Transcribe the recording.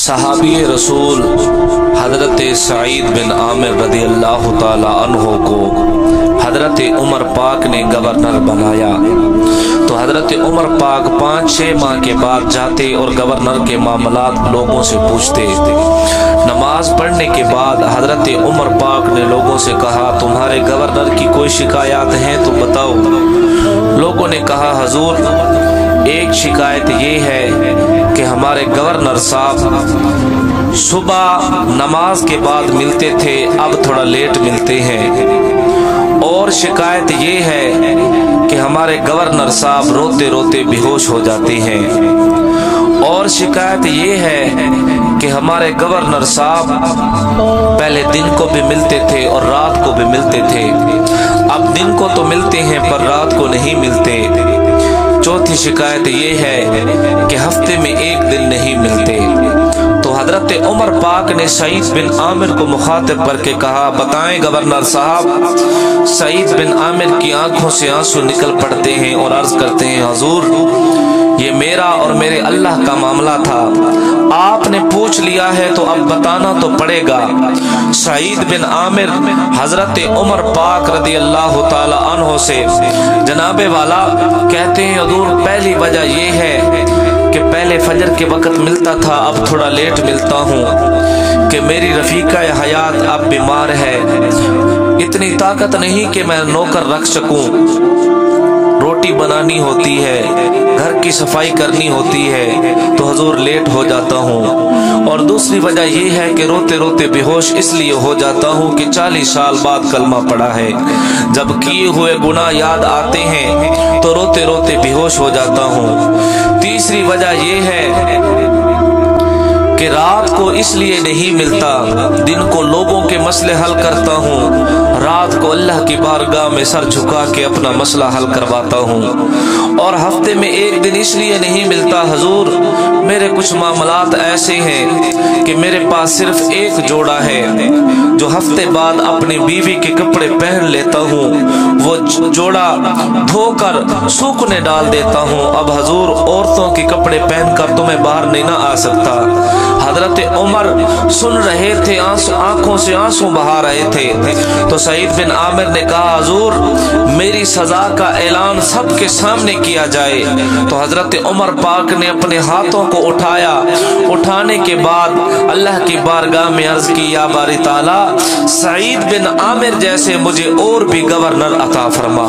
सहाबी रसूल हज़रत सईद बिन आमिर रज़ी अल्लाह ताला अन्हो को हज़रत उमर पाक ने गवर्नर बनाया। तो हज़रत उमर पाक 5-6 माह के बाद जाते और गवर्नर के मामलात लोगों से पूछते। नमाज पढ़ने के बाद हज़रत उमर पाक ने लोगों से कहा, तुम्हारे गवर्नर की कोई शिकायत है तो बताओ। लोगों ने कहा, हजूर एक शिकायत ये है कि हमारे गवर्नर साहब सुबह नमाज के बाद मिलते थे, अब थोड़ा लेट मिलते हैं। और शिकायत ये है कि हमारे गवर्नर साहब रोते रोते बेहोश हो जाते हैं। और शिकायत ये है कि हमारे गवर्नर साहब पहले दिन को भी मिलते थे और रात को भी मिलते थे, अब दिन को तो मिलते हैं पर रात को नहीं मिलते। चौथी शिकायत ये है कि हफ्ते में एक दिन नहीं मिलते। तो हजरत उमर पाक ने सईद बिन आमिर को मुखातिब करके कहा, बताएं गवर्नर साहब। सईद बिन आमिर की आंखों से आंसू निकल पड़ते हैं और अर्ज करते हैं, हुजूर ये मेरा और मेरे अल्लाह का मामला था, आपने पूछ लिया है तो अब बताना तो पड़ेगा। सईद बिन आमिर हजरत उमर पाक रज़ी अल्लाह ताला अन्हो से जनाबे वाला कहते हैं, हुजूर पहली वजह ये है कि पहले फजर के वक्त मिलता था, अब थोड़ा लेट मिलता हूँ कि मेरी रफीका हयात अब बीमार है, इतनी ताकत नहीं कि मैं नौकर रख सकूं, रोटी बनानी होती है, घर की सफाई करनी होती है, तो हुजूर लेट हो जाता हूँ। और दूसरी वजह यह है कि रोते रोते बेहोश इसलिए हो जाता हूँ कि 40 साल बाद कलमा पड़ा है, जब किए हुए गुनाह याद आते हैं तो रोते रोते बेहोश हो जाता हूँ। तीसरी वजह यह है कि रात को इसलिए नहीं मिलता, दिन को लोगों के मसले हल करता हूँ, रात को अल्लाह की बारगाह में सर झुका के अपना मसला हल करवाता हूँ। और हफ्ते में एक दिन इसलिए नहीं मिलता, हुजूर मेरे कुछ मामलात ऐसे हैं कि मेरे पास सिर्फ एक जोड़ा है जो हफ्ते बाद अपनी बीवी के कपड़े पहन लेता हूँ, वो जोड़ा धोकर सूखने डाल देता हूँ। अब हुजूर औरतों के कपड़े पहनकर तो मैं बाहर नहीं ना आ सकता। हजरत उमर सुन रहे थे, आंखों से आंसू बहा रहे थे। तो सईद बिन आमिर ने कहा, हुजूर मेरी सजा का ऐलान सबके सामने किया जाए। तो हजरत उमर पाक ने अपने हाथों को उठाया, उठाने के बाद अल्लाह की बारगाह में अर्ज की, या बारी ताला सईद बिन आमिर जैसे मुझे और भी गवर्नर अता फरमा।